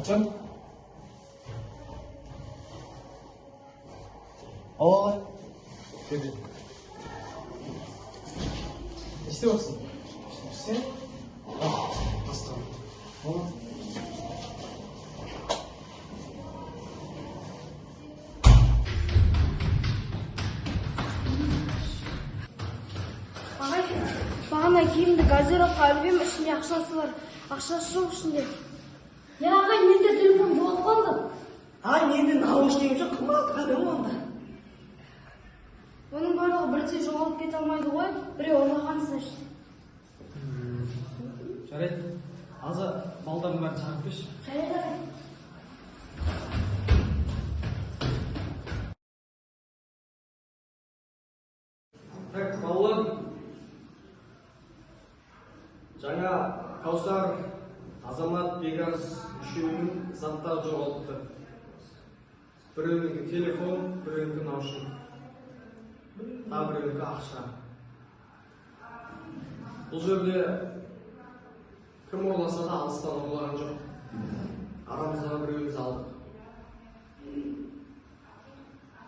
Айтжан? Ағай. Келді. Не істеп жатсың? Сен? Бастаған. Ағай, бағана киімді газировка іліп ішінде ақшасы бар. Ақшасы жоқ ішінде. Я ағай, менде телефон жоғалып қалды. Менің наушнигім жоқ, қымбат қадам онда. Оның барлығы бірдей жоғалып кете алмайды ғой, біреу ұрлаған значит. Жарайды. Аза балдардың бәрін шақырып берші. Жарайды ағай. Так, балалар. Жаңа Каусар, Азамат, Бегарс үшеуінің заттары жоғалыпты. Біреуінікі телефон, біреуінікі наушник. Тағы біреуінікі ақша. Бұл жерде кім ұрласа да алыстан ұрлаған жоқ. Арамыздағы біреуіміз алдық.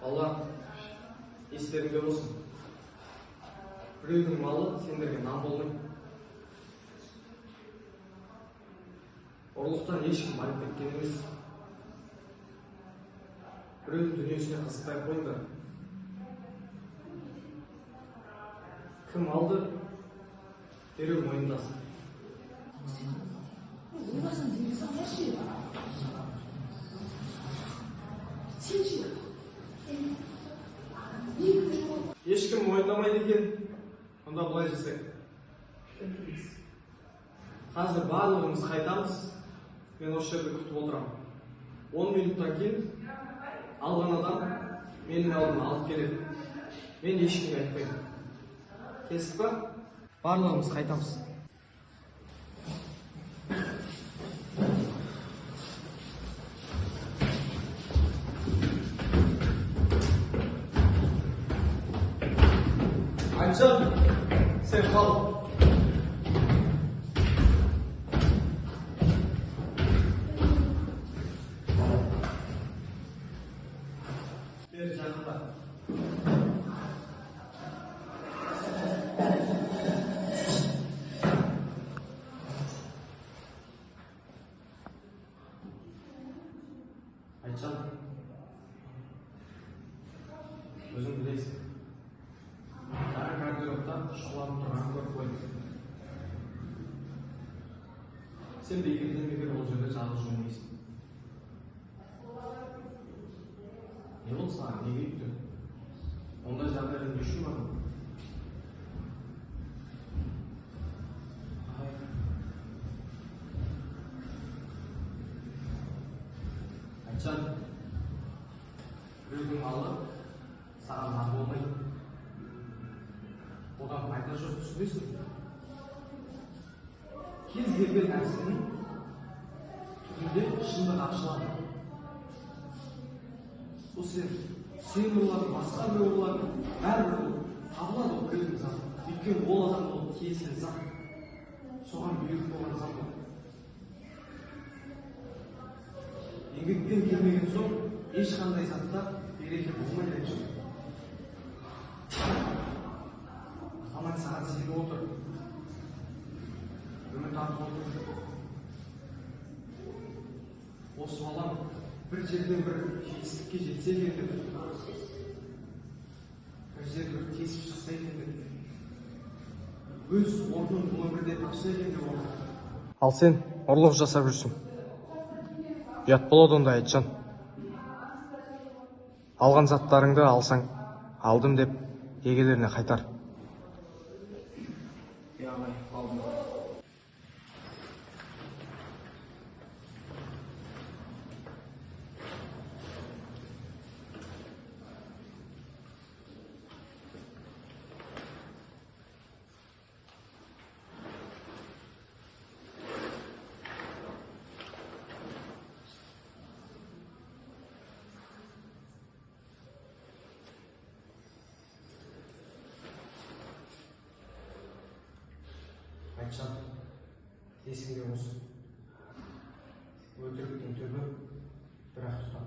Балалар, естеріңде болсын. Біреудің малы сендерге нан болмайды. Ұрлықтан ешкім байып кеткен емес. Біреудің дүниесіне қызықпай қойыңдар. Кім алды? Дереу мойындасын. Ешкім мойындамайды екен. Онда бұлай жасайық. Қазір барлығымыз қайтамыз. Мен осы жерде күтіп отырамын. 10 минуттан кейін алған адам менің алдыма алып келеді. Мен ешкімге айтпаймын. Келістік па? Барлығымыз қайтамыз. Айтжан, сен қал. Бері жақында. Айтжан, өзің білесің. Жаңа гардеробта шұғыланып тұрған көріп қойдым. Сен бекер ол жерде жалғыз жүрмейсің. Не болды саған, неге үйттің? Ондай жағдайда не үшін бардың? Айтжан, біреудің малы саған нан болмайды. Одан пайда жоқ, түсінесің. Кез келген нәрсенің түбінде шындық ашылады. Бұл сен ұрлардың, басқа біреу ұрлардың, бәрібір табылады ол біреудің заты. Өйткені ол адам ол тиесілі зат. Соған бұйырып болған зат ол. Еңбектен келмеген соң ешқандай затта береке болмайды екен. Аман саған сеніп отыр. Үміт артып отыр. Осы балам бір жерден бір жетістікке жетсе екен деп. Бір жерде бір тесіп шықса екен деп. Өз орнын бұл өмірде тапса екен деп отыр. Ал сен ұрлық жасап жүрсің. Ұят болады онда, Айтжан. Алған заттарыңды алсаң, алдым деп егелеріне қайтар. Айтжан, есіңде болсын. Өтіріктің түбі бір-ақ тұтам.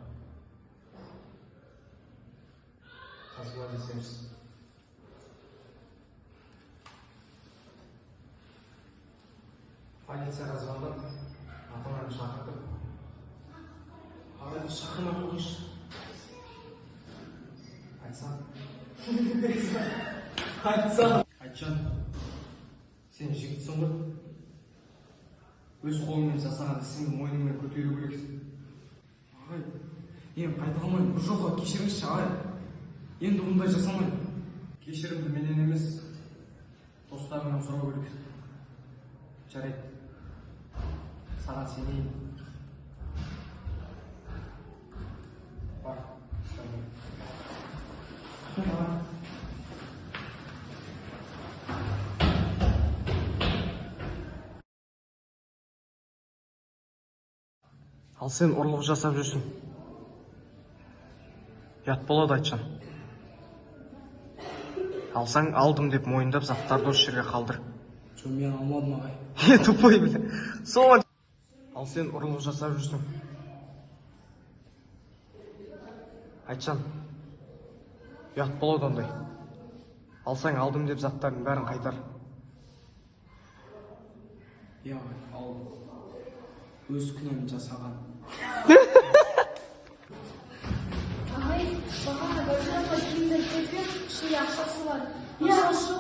Қазыла десеміз. Полицияға звондап, ата-ананы шақыртып. Ағайды шақырмай қойшы. Айтсам. Айтжан, сен жігітсің ғой. Өз қолыңмен жасаған ісіңді мойныңмен көтеру керексің. Ағай, енді қайталмаймын. Бұл жолға кешіріңізші ағай. Енді бұндай жасамаймын. Кешірімді менен емес, достарыңнан сұрау керексің. Жарайды. Саған сенейін. Бар. Ал сен ұрлық жасап жүрсің. Ят болады Айтжан. Алсаң алдым деп мойындап заттарды осы жерге қалдыр. Жоқ, мен алмадым ағай. Тупой, бля. Сол. Ал сен ұрлық жасап жүрсің. Айтжан. Ят болады ондай. Алсаң алдым деп заттардың бәрін қайтар. Иә ағай, алдым. Өз күнәмін жасаған. Ағай, бағана газировка киімді кетпен, ішінде ақшасы бар. Иә. Ақшасы